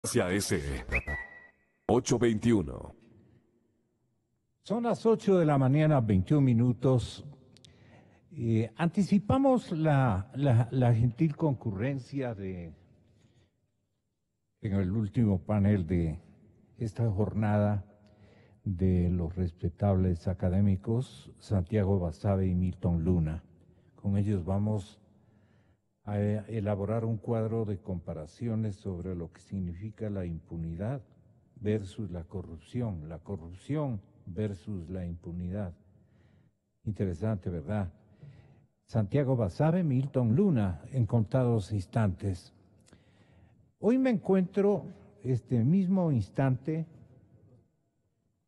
Hacia S 821. Son las 8 de la mañana, 21 minutos. Anticipamos la gentil concurrencia en el último panel de esta jornada de los respetables académicos Santiago Basabe y Milton Luna. Con ellos vamos a elaborar un cuadro de comparaciones sobre lo que significa la impunidad versus la corrupción versus la impunidad. Interesante, ¿verdad? Santiago Basabe, Milton Luna, en contados instantes. Hoy me encuentro este mismo instante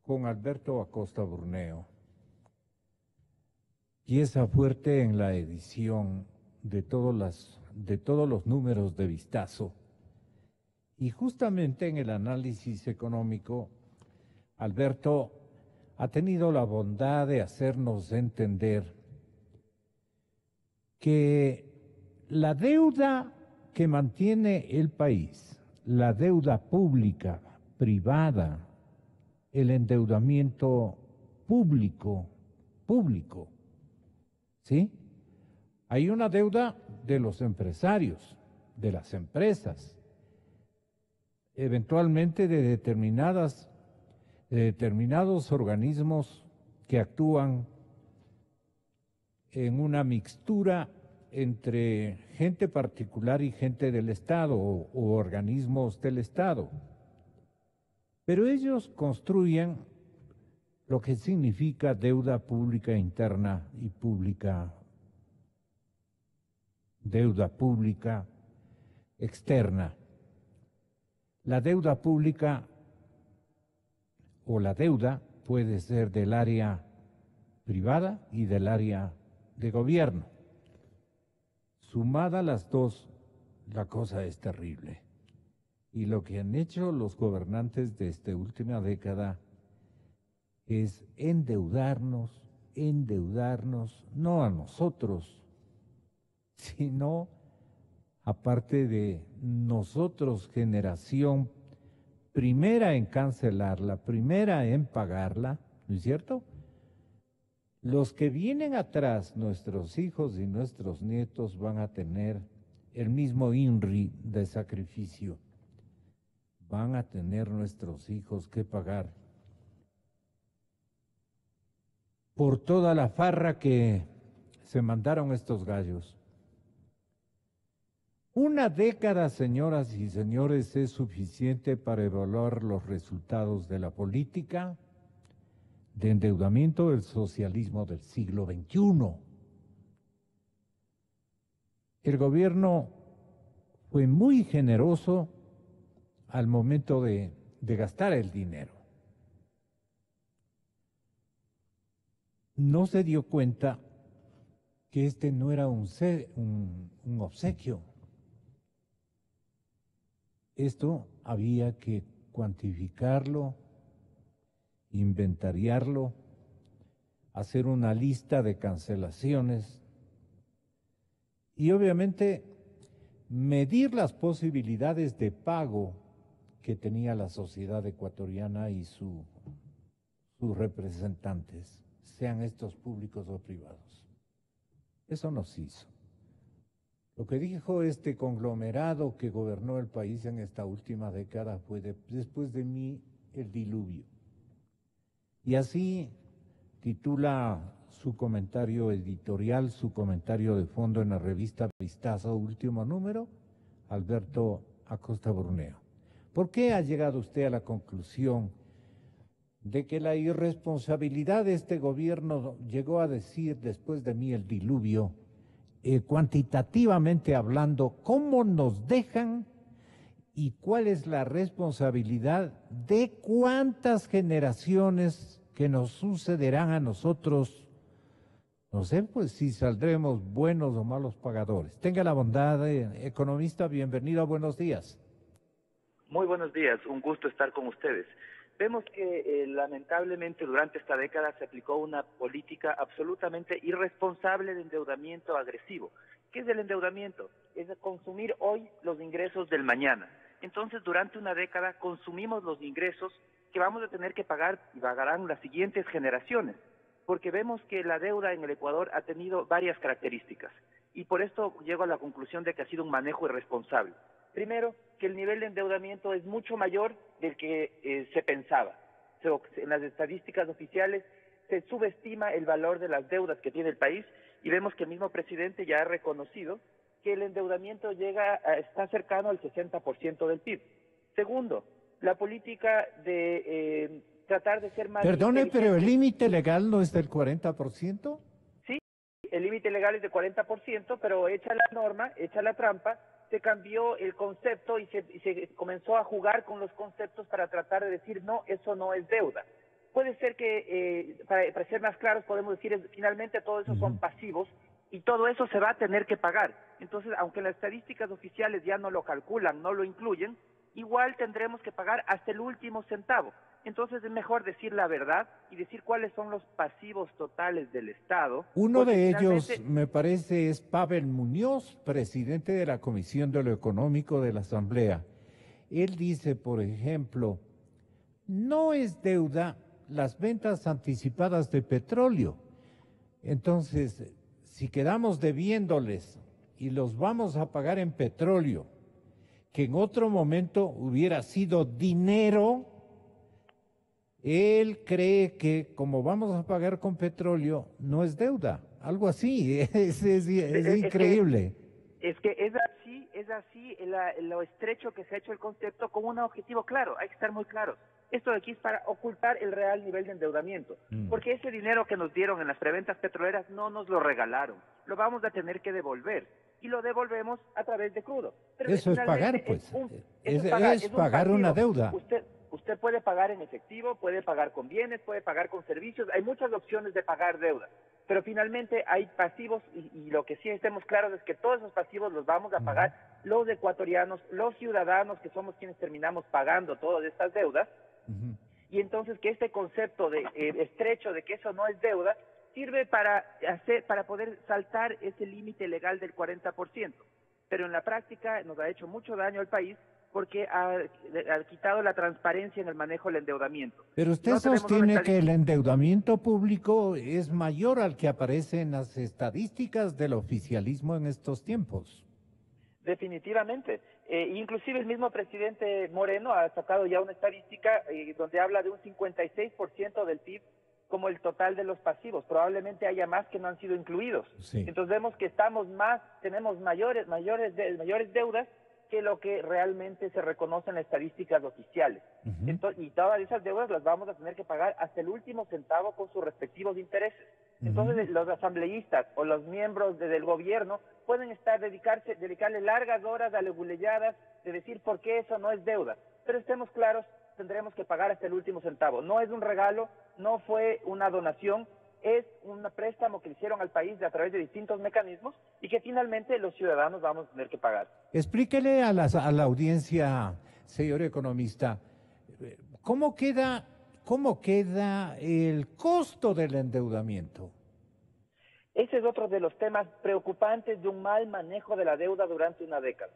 con Alberto Acosta Burneo, pieza fuerte en la edición de todos los números de Vistazo. Y justamente en el análisis económico, Alberto ha tenido la bondad de hacernos entender que la deuda que mantiene el país, la deuda pública, privada, el endeudamiento público, ¿sí? Hay una deuda de los empresarios, de las empresas, eventualmente de determinados organismos que actúan en una mixtura entre gente particular y gente del Estado o organismos del Estado. Pero ellos construyen lo que significa deuda pública interna y deuda pública externa. La deuda pública o la deuda puede ser del área privada y del área de gobierno. Sumada las dos, la cosa es terrible. Y lo que han hecho los gobernantes de esta última década es endeudarnos, no a nosotros, sino aparte de nosotros, generación primera en cancelarla, primera en pagarla, ¿no es cierto? Los que vienen atrás, nuestros hijos y nuestros nietos, van a tener el mismo INRI de sacrificio. Van a tener nuestros hijos que pagar por toda la farra que se mandaron estos gallos. Una década, señoras y señores, es suficiente para evaluar los resultados de la política de endeudamiento del socialismo del siglo XXI. El gobierno fue muy generoso al momento de gastar el dinero. No se dio cuenta que este no era un obsequio. Esto había que cuantificarlo, inventariarlo, hacer una lista de cancelaciones y obviamente medir las posibilidades de pago que tenía la sociedad ecuatoriana y sus representantes, sean estos públicos o privados. Eso no se hizo. Lo que dijo este conglomerado que gobernó el país en esta última década fue después de mí el diluvio. Y así titula su comentario editorial, su comentario de fondo en la revista Vistazo, último número, Alberto Acosta Burneo. ¿Por qué ha llegado usted a la conclusión de que la irresponsabilidad de este gobierno llegó a decir después de mí el diluvio, cuantitativamente hablando, cómo nos dejan y cuál es la responsabilidad de cuántas generaciones que nos sucederán a nosotros? No sé, pues si saldremos buenos o malos pagadores. Tenga la bondad, economista, bienvenido, buenos días. Muy buenos días, un gusto estar con ustedes. Vemos que lamentablemente durante esta década se aplicó una política absolutamente irresponsable de endeudamiento agresivo. ¿Qué es el endeudamiento? Es consumir hoy los ingresos del mañana. entonces durante una década consumimos los ingresos que vamos a tener que pagar y pagarán las siguientes generaciones, porque vemos que la deuda en el Ecuador ha tenido varias características, y por esto llego a la conclusión de que ha sido un manejo irresponsable. Primero, que el nivel de endeudamiento es mucho mayor del que se pensaba. En las estadísticas oficiales se subestima el valor de las deudas que tiene el país, y vemos que el mismo presidente ya ha reconocido que el endeudamiento está cercano al 60% del PIB. Segundo, la política de tratar de ser más Perdone, inteligente. pero el límite legal no es del 40%. Sí, el límite legal es de 40%, pero hecha la norma, hecha la trampa, se cambió el concepto y se comenzó a jugar con los conceptos para tratar de decir, no, eso no es deuda. Puede ser que, para ser más claros, podemos decir, finalmente todo eso son pasivos y todo eso se va a tener que pagar. Entonces, aunque las estadísticas oficiales ya no lo calculan, no lo incluyen, igual tendremos que pagar hasta el último centavo. Entonces es mejor decir la verdad y decir cuáles son los pasivos totales del Estado. Uno de ellos, me parece, es Pavel Muñoz, presidente de la Comisión de lo Económico de la Asamblea. Él dice, por ejemplo, no es deuda las ventas anticipadas de petróleo. Entonces, si quedamos debiéndoles y los vamos a pagar en petróleo, que en otro momento hubiera sido dinero, él cree que como vamos a pagar con petróleo, no es deuda, algo así, es increíble. Es que es así lo estrecho que se ha hecho el concepto con un objetivo claro, hay que estar muy claros. Esto de aquí es para ocultar el real nivel de endeudamiento, porque ese dinero que nos dieron en las preventas petroleras no nos lo regalaron, lo vamos a tener que devolver, y lo devolvemos a través de crudo. Pero eso es pagar, pues, es pagar una deuda. Usted puede pagar en efectivo, puede pagar con bienes, puede pagar con servicios, hay muchas opciones de pagar deuda, pero finalmente hay pasivos y lo que sí estemos claros es que todos esos pasivos los vamos a pagar los ecuatorianos, los ciudadanos que somos quienes terminamos pagando todas estas deudas, y entonces que este concepto de estrecho de que eso no es deuda sirve para poder saltar ese límite legal del 40%, pero en la práctica nos ha hecho mucho daño al país porque ha quitado la transparencia en el manejo del endeudamiento. Pero usted sostiene que el endeudamiento público es mayor al que aparece en las estadísticas del oficialismo en estos tiempos. Definitivamente. Inclusive el mismo presidente Moreno ha sacado ya una estadística donde habla de un 56% del PIB como el total de los pasivos. Probablemente haya más que no han sido incluidos. Sí. Entonces vemos que tenemos mayores deudas que lo que realmente se reconoce en las estadísticas oficiales. Entonces, y todas esas deudas las vamos a tener que pagar hasta el último centavo con sus respectivos intereses. Entonces los asambleístas o los miembros del gobierno pueden dedicarle largas horas a leguleyadas de decir por qué eso no es deuda. Pero estemos claros, tendremos que pagar hasta el último centavo. No es un regalo, no fue una donación, es un préstamo que le hicieron al país a través de distintos mecanismos y que finalmente los ciudadanos vamos a tener que pagar. Explíquele a la audiencia, señor economista, ¿cómo queda el costo del endeudamiento? Ese es otro de los temas preocupantes de un mal manejo de la deuda durante una década.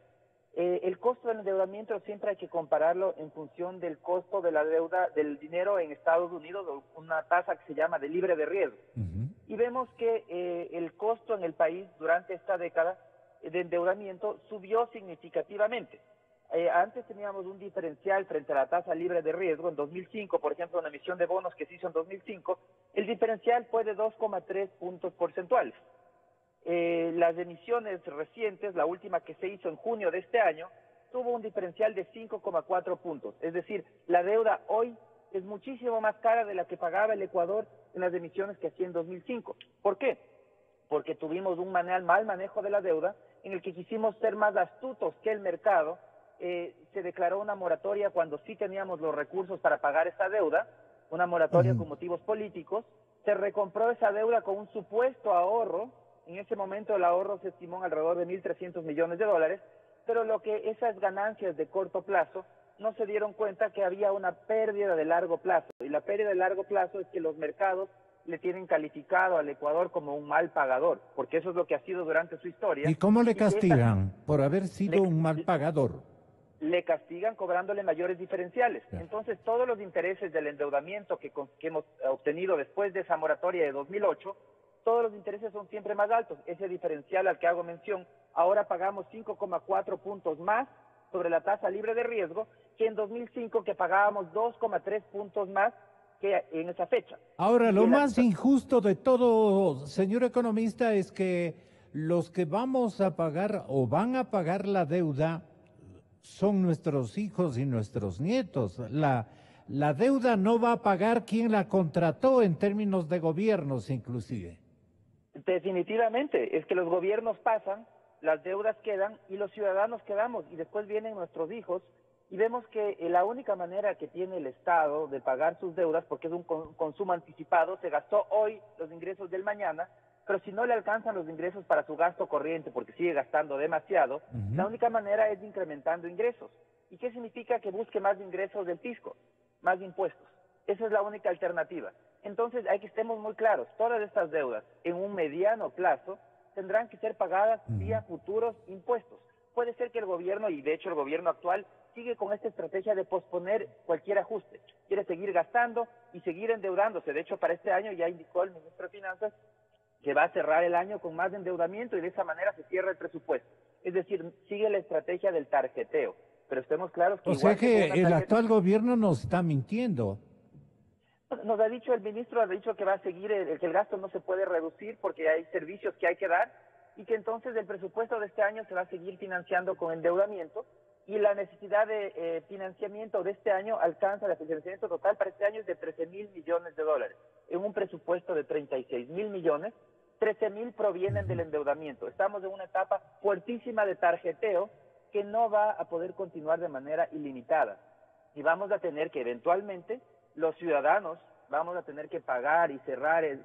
El costo del endeudamiento siempre hay que compararlo en función del costo de la deuda, del dinero en Estados Unidos, una tasa que se llama de libre de riesgo. Y vemos que el costo en el país durante esta década de endeudamiento subió significativamente. Antes teníamos un diferencial frente a la tasa libre de riesgo. En 2005, por ejemplo, una emisión de bonos que se hizo en 2005, el diferencial fue de 2,3 puntos porcentuales. Las emisiones recientes, la última que se hizo en junio de este año, tuvo un diferencial de 5,4 puntos. Es decir, la deuda hoy es muchísimo más cara de la que pagaba el Ecuador en las emisiones que hacía en 2005. ¿Por qué? Porque tuvimos un mal manejo de la deuda en el que quisimos ser más astutos que el mercado. Se declaró una moratoria cuando sí teníamos los recursos para pagar esa deuda, una moratoria con motivos políticos. Se recompró esa deuda con un supuesto ahorro. En ese momento el ahorro se estimó en alrededor de $1.300 millones, pero lo que esas ganancias de corto plazo no se dieron cuenta que había una pérdida de largo plazo. Y la pérdida de largo plazo es que los mercados le tienen calificado al Ecuador como un mal pagador, porque eso es lo que ha sido durante su historia. ¿Y cómo le castigan por haber sido un mal pagador? le castigan cobrándole mayores diferenciales. Claro. Entonces, todos los intereses del endeudamiento que hemos obtenido después de esa moratoria de 2008, todos los intereses son siempre más altos. Ese diferencial al que hago mención, ahora pagamos 5,4 puntos más sobre la tasa libre de riesgo que en 2005, que pagábamos 2,3 puntos más que en esa fecha. Ahora, lo Y más injusto de todo, señor economista, es que los que vamos a pagar o van a pagar la deuda son nuestros hijos y nuestros nietos. La deuda no va a pagar quien la contrató en términos de gobiernos, inclusive. Definitivamente, es que los gobiernos pasan, las deudas quedan y los ciudadanos quedamos, y después vienen nuestros hijos, y vemos que la única manera que tiene el Estado de pagar sus deudas, porque es un consumo anticipado, se gastó hoy los ingresos del mañana, pero si no le alcanzan los ingresos para su gasto corriente porque sigue gastando demasiado, la única manera es incrementando ingresos. ¿Y qué significa? Que busque más ingresos del fisco, más impuestos. Esa es la única alternativa. Entonces hay que estemos muy claros, todas estas deudas en un mediano plazo tendrán que ser pagadas vía futuros impuestos. Puede ser que el gobierno, y de hecho el gobierno actual, sigue con esta estrategia de posponer cualquier ajuste. Quiere seguir gastando y seguir endeudándose. De hecho, para este año ya indicó el ministro de Finanzas que va a cerrar el año con más endeudamiento y de esa manera se cierra el presupuesto. Es decir, sigue la estrategia del tarjeteo. Pero estemos claros que O igual sea que el tarjeta, actual gobierno nos está mintiendo. nos ha dicho el ministro, ha dicho que va a seguir, que el gasto no se puede reducir porque hay servicios que hay que dar y que entonces el presupuesto de este año se va a seguir financiando con endeudamiento y la necesidad de financiamiento de este año alcanza, el financiamiento total para este año es de 13.000 millones de dólares. En un presupuesto de 36.000 millones, 13.000 provienen del endeudamiento. Estamos en una etapa fuertísima de tarjeteo que no va a poder continuar de manera ilimitada. Y vamos a tener que eventualmente los ciudadanos vamos a tener que pagar y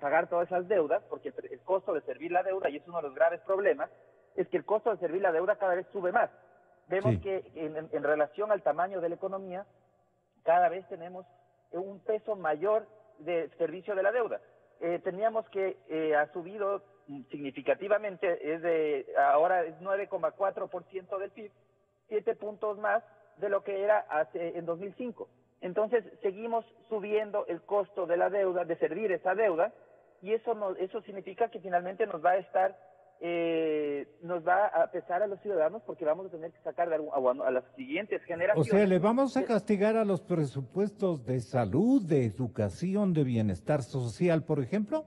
pagar todas esas deudas, porque el costo de servir la deuda, y es uno de los graves problemas, es que el costo de servir la deuda cada vez sube más. Vemos que en relación al tamaño de la economía, cada vez tenemos un peso mayor de servicio de la deuda. Teníamos que ha subido significativamente, ahora es 9,4% del PIB, 7 puntos más de lo que era en 2005. Entonces, seguimos subiendo el costo de la deuda, de servir esa deuda, y eso significa que finalmente nos va a pesar a los ciudadanos porque vamos a tener que sacar a las siguientes generaciones. O sea, ¿le vamos a castigar a los presupuestos de salud, de educación, de bienestar social, por ejemplo?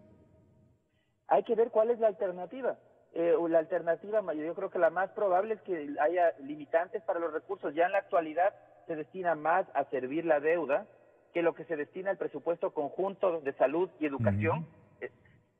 Hay que ver cuál es la alternativa. La alternativa, yo creo que la más probable es que haya limitantes para los recursos. Ya en la actualidad se destina más a servir la deuda que lo que se destina al presupuesto conjunto de salud y educación.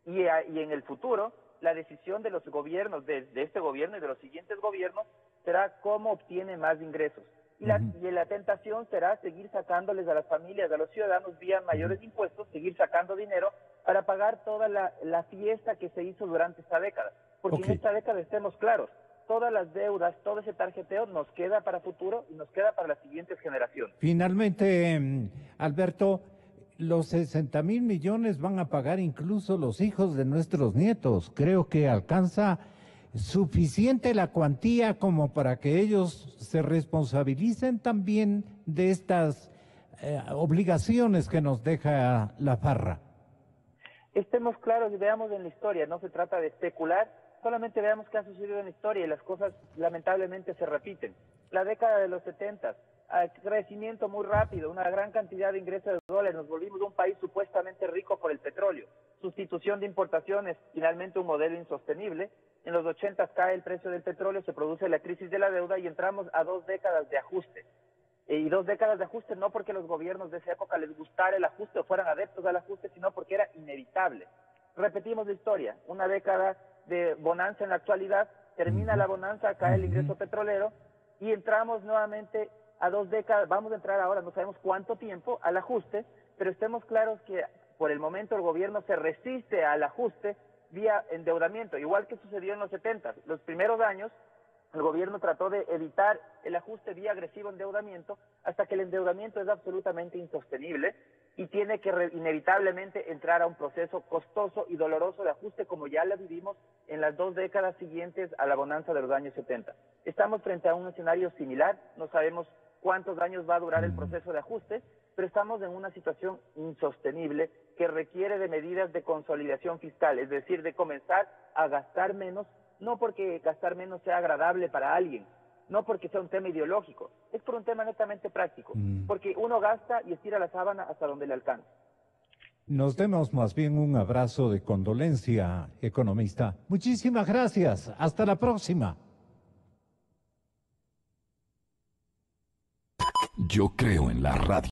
Y en el futuro, la decisión de los gobiernos, de este gobierno y de los siguientes gobiernos, será cómo obtiene más ingresos. Y la tentación será seguir sacándoles a las familias, a los ciudadanos, vía mayores impuestos, seguir sacando dinero para pagar toda la fiesta que se hizo durante esta década. Porque en esta década, estemos claros, todas las deudas, todo ese tarjeteo nos queda para futuro y nos queda para las siguientes generaciones. Finalmente, Alberto, los 60.000 millones van a pagar incluso los hijos de nuestros nietos. Creo que alcanza suficiente la cuantía como para que ellos se responsabilicen también de estas obligaciones que nos deja la farra. Estemos claros y veamos en la historia, no se trata de especular, solamente veamos qué ha sucedido en la historia y las cosas lamentablemente se repiten. La década de los 70, crecimiento muy rápido, una gran cantidad de ingresos de dólares, nos volvimos un país supuestamente rico por el petróleo. Sustitución de importaciones, finalmente un modelo insostenible. En los 80 cae el precio del petróleo, se produce la crisis de la deuda y entramos a 2 décadas de ajuste. Y 2 décadas de ajuste no porque los gobiernos de esa época les gustara el ajuste o fueran adeptos al ajuste, sino porque era inevitable. Repetimos la historia, una década de bonanza en la actualidad, termina la bonanza, cae el ingreso petrolero y entramos nuevamente a 2 décadas, vamos a entrar ahora, no sabemos cuánto tiempo, al ajuste, pero estemos claros que por el momento el gobierno se resiste al ajuste vía endeudamiento, igual que sucedió en los 70. Los primeros años el gobierno trató de evitar el ajuste vía agresivo endeudamiento hasta que el endeudamiento es absolutamente insostenible y tiene que inevitablemente entrar a un proceso costoso y doloroso de ajuste como ya lo vivimos en las 2 décadas siguientes a la bonanza de los años 70. Estamos frente a un escenario similar, no sabemos cuántos años va a durar el proceso de ajuste, pero estamos en una situación insostenible que requiere de medidas de consolidación fiscal, es decir, de comenzar a gastar menos, no porque gastar menos sea agradable para alguien, no porque sea un tema ideológico, es por un tema netamente práctico, porque uno gasta y estira la sábana hasta donde le alcanza. Nos demos más bien un abrazo de condolencia, economista. Muchísimas gracias. Hasta la próxima. Yo creo en la radio.